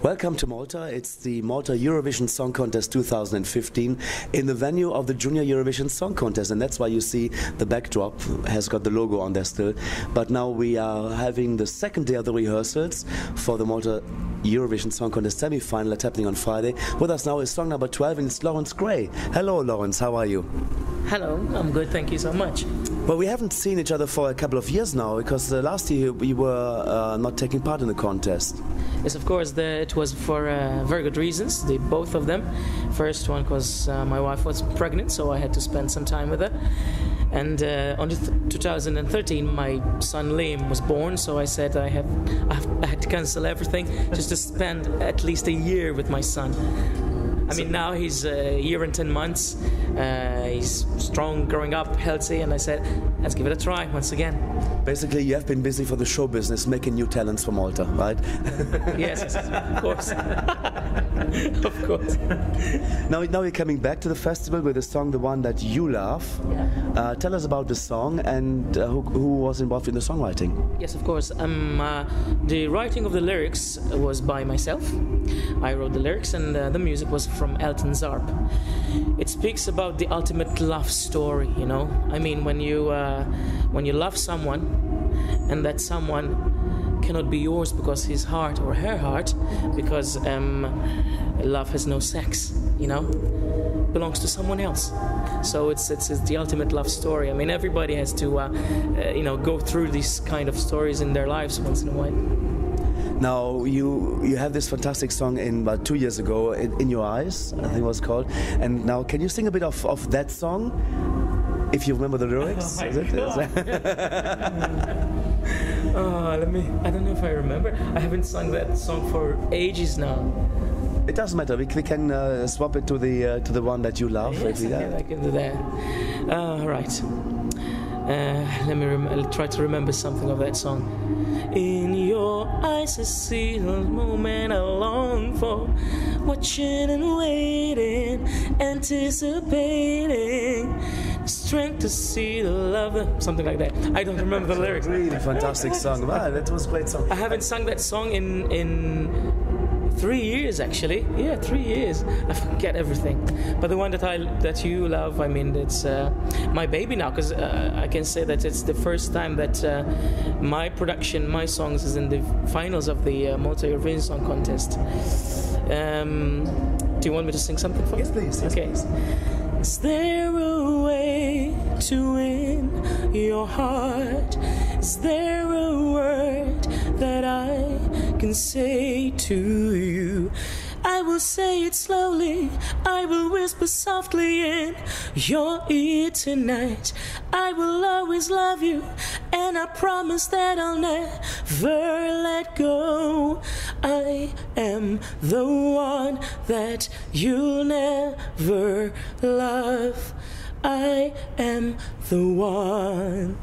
Welcome to Malta. It's the Malta Eurovision Song Contest 2015 in the venue of the Junior Eurovision Song Contest, and that's why you see the backdrop has got the logo on there still. But now we are having the second day of the rehearsals for the Malta Eurovision Song Contest semi-final that's happening on Friday. With us now is song number 12, and it's Lawrence Gray. Hello Lawrence, how are you? Hello, I'm good, thank you so much. Well, we haven't seen each other for a couple of years now, because last year we were not taking part in the contest. Yes, of course, it was for very good reasons, both of them. First one was my wife was pregnant, so I had to spend some time with her. And on 2013, my son Liam was born, so I said I had to cancel everything just to spend at least a year with my son. I mean, now he's a year and 10 months. He's strong, growing up, healthy, and I said, let's give it a try once again. Basically, you have been busy for the show business, making new talents for Malta, right? Yes, of course. Of course. Now you're coming back to the festival with the song, The One That You Love. Yeah. Tell us about the song and who was involved in the songwriting. Yes, of course. The writing of the lyrics was by myself. I wrote the lyrics, and the music was from Elton Zarp. It speaks about the ultimate love story, you know. I mean, when you love someone, and that someone cannot be yours because his heart or her heart, because love has no sex, you know, belongs to someone else. So it's the ultimate love story. I mean, everybody has to go through these kind of stories in their lives once in a while. Now you have this fantastic song in about 2 years ago, In Your Eyes, I think it was called. And now can you sing a bit of that song, if you remember the lyrics? Oh, I don't know if I remember. I haven't sung that song for ages now. It doesn't matter. We can swap it to the one that you love. Yes, I can do that. Right. Let me try to remember something of that song. In your eyes I see the moment I long for, watching and waiting, anticipating, strength to see the love, something like that. I don't remember the lyrics. Really fantastic song. Wow, that was a great song. I haven't sung that song in 3 years, actually. Yeah, 3 years. I forget everything. But the one that you love, I mean, it's my baby now, because I can say that it's the first time that my production, my songs, is in the finals of the Malta Eurovision Song Contest. Do you want me to sing something for you? Yes, please. Okay. Yes, please. Is there a way to win your heart? Is there a word that I can say to you? I will say it slowly, I will whisper softly in your ear tonight. I will always love you, and I promise that I'll never let go. I am the one that you'll never love. I am the one.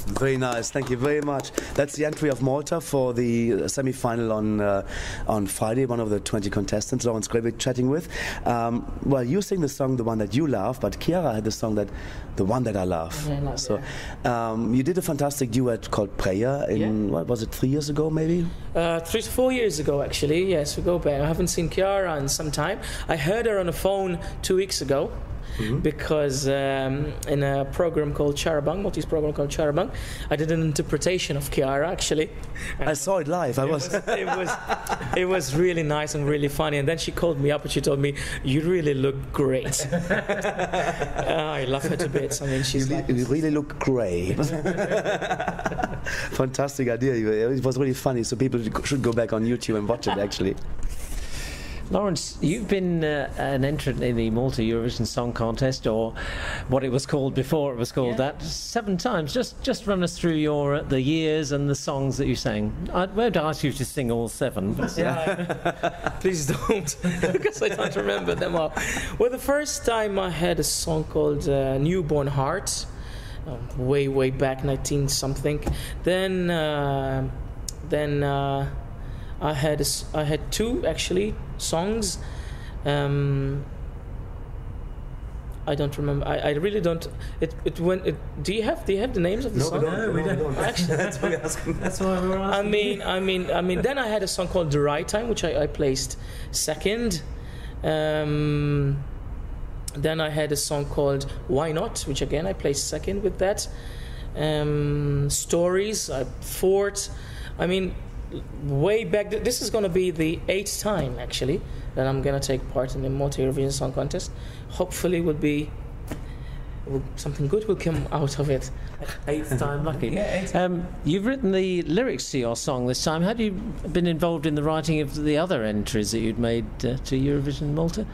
Very nice, thank you very much. That's the entry of Malta for the semi-final on Friday. One of the 20 contestants, Lawrence Gray, chatting with. Well, you sing the song, The One That You Love, but Chiara had the song The One That I Love. Yeah, so you did a fantastic duet called Prayer what was it, 3 years ago maybe? 3 to 4 years ago, actually. Yes, we go back. I haven't seen Chiara in some time. I heard her on the phone 2 weeks ago. Mm-hmm. Because in a program called Charabang, Maltese program called Charabang, I did an interpretation of Chiara, actually. I saw it live. It was really nice and really funny. And then she called me up and she told me, "You really look great." I love her to bits. I mean, you really look grey. Fantastic idea. It was really funny. So people should go back on YouTube and watch it, actually. Lawrence, you've been an entrant in the Malta Eurovision Song Contest, or what it was called before it was called that, 7 times. Just run us through the years and the songs that you sang. I won't ask you to sing all 7. But please don't, because I don't remember them all. Well, the first time I had a song called Newborn Heart, way back, 19-something. Then I had 2 actually songs. I don't remember. I really don't. Do you have the names of the song? No, we don't. Actually, that's why we're asking. That's why we're asking. I mean. Then I had a song called "The Right Time," which I placed second. Then I had a song called "Why Not," which again I placed second with that. Stories, fourth. I mean, way back. This is going to be the 8th time actually that I'm going to take part in the Malta Eurovision Song Contest. Hopefully, something good will come out of it. 8th time lucky. Yeah, 8th. You've written the lyrics to your song this time. Had you been involved in the writing of the other entries that you'd made to Eurovision Malta?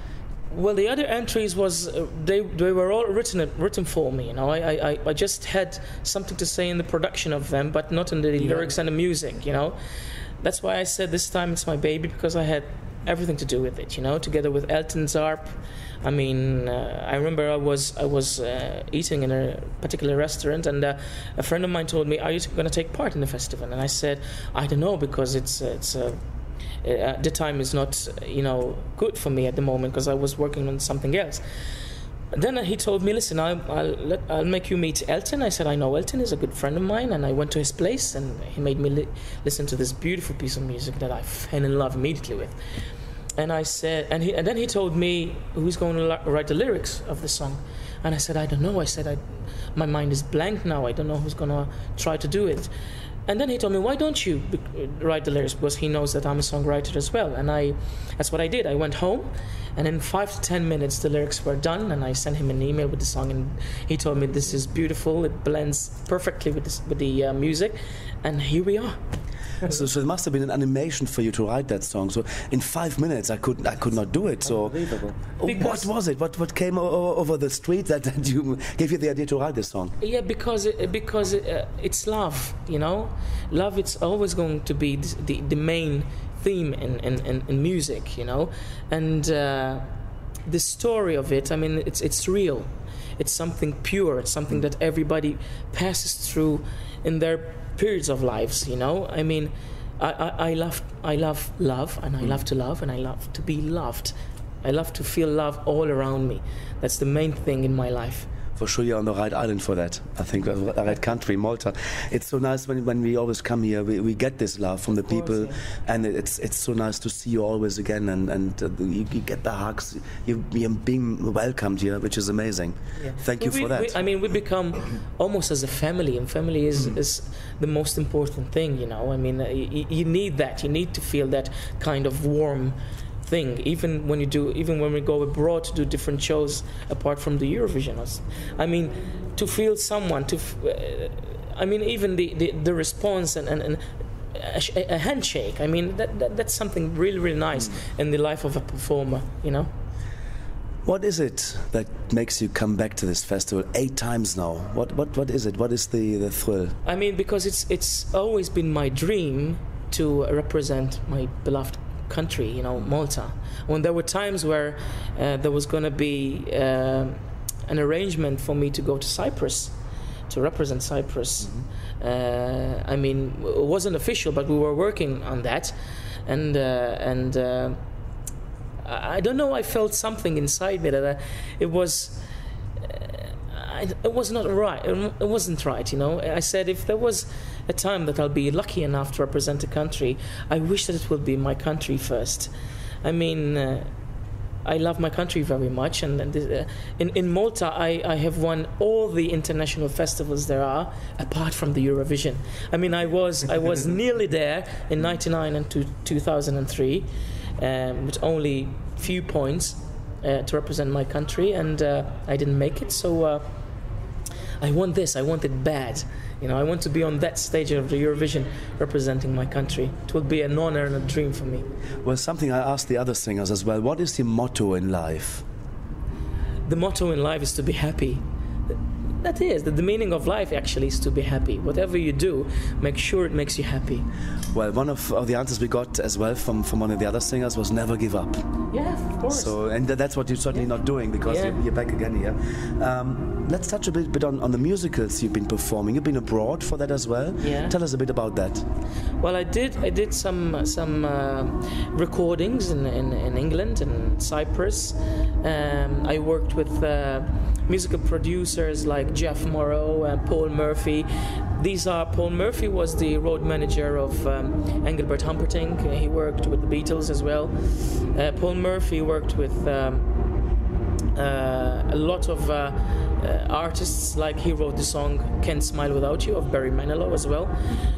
Well, the other entries was they were all written for me. You know, I just had something to say in the production of them, but not in the lyrics and the music. You know, that's why I said this time it's my baby, because I had everything to do with it. You know, together with Elton Zarp. I mean, I remember I was eating in a particular restaurant, and a friend of mine told me, "Are you going to take part in the festival?" And I said, "I don't know, because the time is not, good for me at the moment, because I was working on something else." Then he told me, "Listen, I'll make you meet Elton." I said, "I know Elton, is a good friend of mine," and I went to his place, and he made me listen to this beautiful piece of music that I fell in love immediately with. And I said, and then he told me who's going to write the lyrics of the song, and I said, "I don't know." I said, "My mind is blank now. I don't know who's going to try to do it." And then he told me, "Why don't you write the lyrics?" Because he knows that I'm a songwriter as well. And that's what I did. I went home, and in 5 to 10 minutes the lyrics were done, and I sent him an email with the song, and he told me, "This is beautiful. It blends perfectly with the music," and here we are. So it must have been an animation for you to write that song. So in 5 minutes I could not do it. So what was it? What came over the street that you gave you the idea to write this song? Yeah, because it's love. You know, love. It's always going to be the main theme in music. You know, and the story of it. I mean, it's real. It's something pure. It's something that everybody passes through in their periods of lives, you know. I mean, I love love, and I love to love, and I love to be loved. I love to feel love all around me. That's the main thing in my life. For sure, you're on the right island for that. I think the right country, Malta. It's so nice when we always come here. We get this love from the people, yeah. And it's so nice to see you always again. And you get the hugs. You're being welcomed here, which is amazing. Yeah. Thank you for that. We become almost as a family, and family is the most important thing. You know, I mean, you need that. You need to feel that kind of warm thing, even when we go abroad to do different shows apart from the Eurovision. I mean, to feel someone, even the response and a handshake. I mean, that's something really, really nice in the life of a performer, you know. What is it that makes you come back to this festival 8 times now? What is it? What is the thrill? I mean, because it's always been my dream to represent my beloved country, you know, Malta. When there were times where there was going to be an arrangement for me to go to Cyprus to represent Cyprus. I mean, it wasn't official, but we were working on that, and I don't know, I felt something inside me that it was not right. It wasn't right, you know. I said, if there was a time that I'll be lucky enough to represent a country, I wish that it would be my country first. I mean, I love my country very much, and in Malta I have won all the international festivals there are, apart from the Eurovision. I mean, I was nearly there in '99 and 2003, with only few points to represent my country, and I didn't make it. So I want this. I want it bad. You know, I want to be on that stage of the Eurovision representing my country. It will be an honor and a dream for me. Well, something I asked the other singers as well. What is your motto in life? The motto in life is to be happy. that is the meaning of life. Actually, is to be happy. Whatever you do, make sure it makes you happy. Well, one of the answers we got as well from one of the other singers was never give up. Yeah, of course. So, and that's what you're certainly not doing, because you're back again here. Let's touch a bit on the musicals you've been performing. You've been abroad for that as well. Yeah. Tell us a bit about that. Well, I did some recordings in England and Cyprus. I worked with musical producers like Jeff Morrow and Paul Murphy. Paul Murphy was the road manager of Engelbert Humperdinck. He worked with the Beatles as well. Paul Murphy worked with a lot of artists, like he wrote the song Can't Smile Without You of Barry Manilow as well,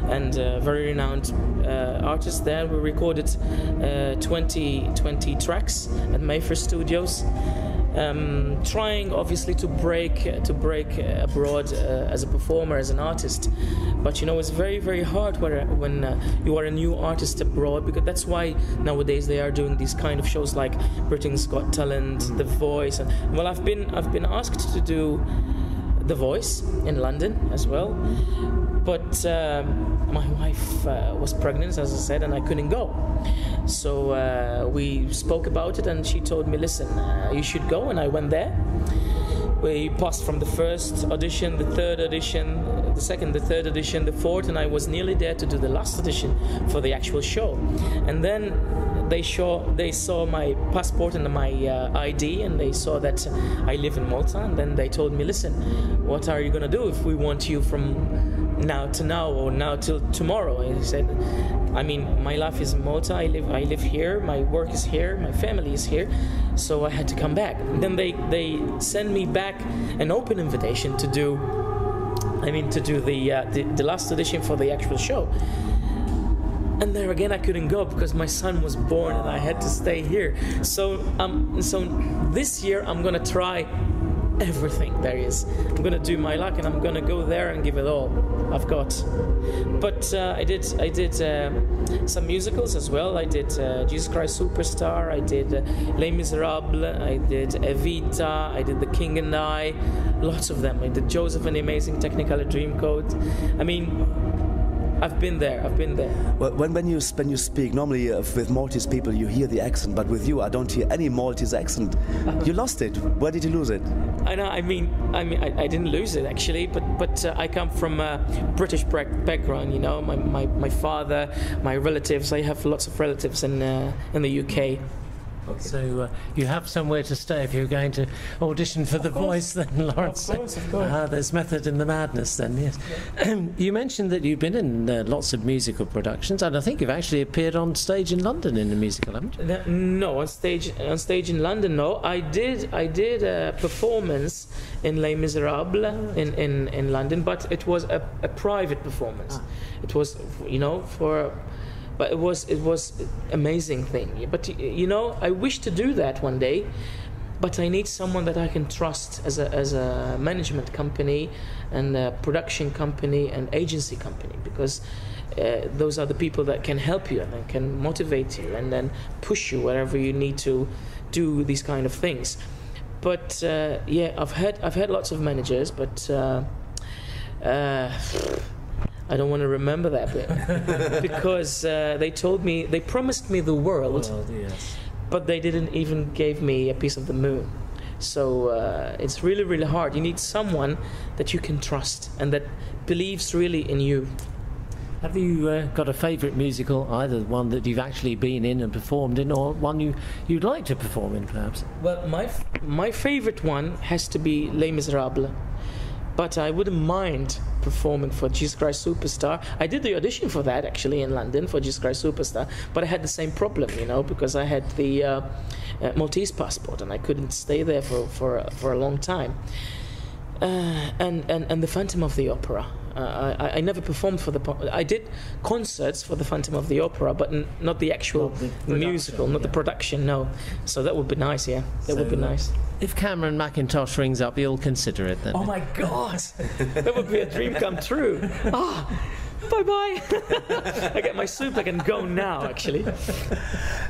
and very renowned artist there. We recorded 20 tracks at Mayfair Studios, trying obviously to break abroad as a performer, as an artist. But it's very, very hard when you are a new artist abroad, because that's why nowadays they are doing these kind of shows like Britain's Got Talent, The Voice. Well, I've been asked to do The Voice in London as well, but my wife was pregnant, as I said, and I couldn't go. So we spoke about it, and she told me, listen, you should go, and I went there. We passed from the first audition, the third audition, the second, the third audition, the fourth, and I was nearly there to do the last audition for the actual show. And then they saw my passport and my ID, and they saw that I live in Malta. And then they told me, listen, what are you going to do if we want you from now to now, or now till tomorrow? And I said, I mean, my life is in Malta. I live here. My work is here. My family is here. So I had to come back. And then they sent me back an open invitation to do the last audition for the actual show. And there again, I couldn't go because my son was born and I had to stay here. So this year I'm gonna try everything there is. I'm gonna do my luck, and I'm gonna go there and give it all I've got. But I did some musicals as well. I did Jesus Christ Superstar. I did Les Miserables. I did Evita. I did The King and I. Lots of them. I did Joseph and the Amazing Technicolor Dreamcoat. I mean, I've been there. Well, when you speak, normally with Maltese people you hear the accent, but with you I don't hear any Maltese accent. You lost it. Where did you lose it? I know. I mean, I didn't lose it actually, but I come from a British background. My father, my relatives. I have lots of relatives in the UK. Okay. So you have somewhere to stay if you're going to audition for The Voice, then, Lawrence. Of course. There's method in the madness, then, yes. You mentioned that you've been in lots of musical productions, and I think you've actually appeared on stage in London in a musical, haven't you? No, on stage in London. No, I did a performance in Les Miserables in London, but it was a private performance. It was, But it was amazing thing. But I wish to do that one day, but I need someone that I can trust as a management company and a production company and agency company, because those are the people that can help you and can motivate you and then push you wherever you need to do these kind of things. But I've had lots of managers, but I don't want to remember that bit because they promised me the world, yes. But they didn't even give me a piece of the moon. So it's really, really hard. You need someone that you can trust and that believes really in you. Have you got a favourite musical, either one that you've actually been in and performed in, or one you'd like to perform in, perhaps? Well, my favourite one has to be Les Miserables. But I wouldn't mind performing for Jesus Christ Superstar. I did the audition for that actually in London for Jesus Christ Superstar, but I had the same problem, because I had the Maltese passport and I couldn't stay there for a long time. And the Phantom of the Opera. I never performed for I did concerts for the Phantom of the Opera, but not the actual musical, not the production. No, so that would be nice. Yeah, that would be nice. If Cameron McIntosh rings up, you'll consider it then. Oh my God, that would be a dream come true. Bye bye. I get my soup. I can go now. Actually.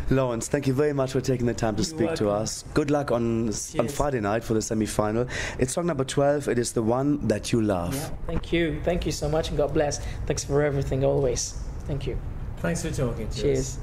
Lawrence, thank you very much for taking the time to speak to us. Good luck on Friday night for the semi-final. It's song number 12. It is the one that you love. Yeah, thank you. Thank you so much, and God bless. Thanks for everything always. Thank you. Thanks for talking to us. Cheers.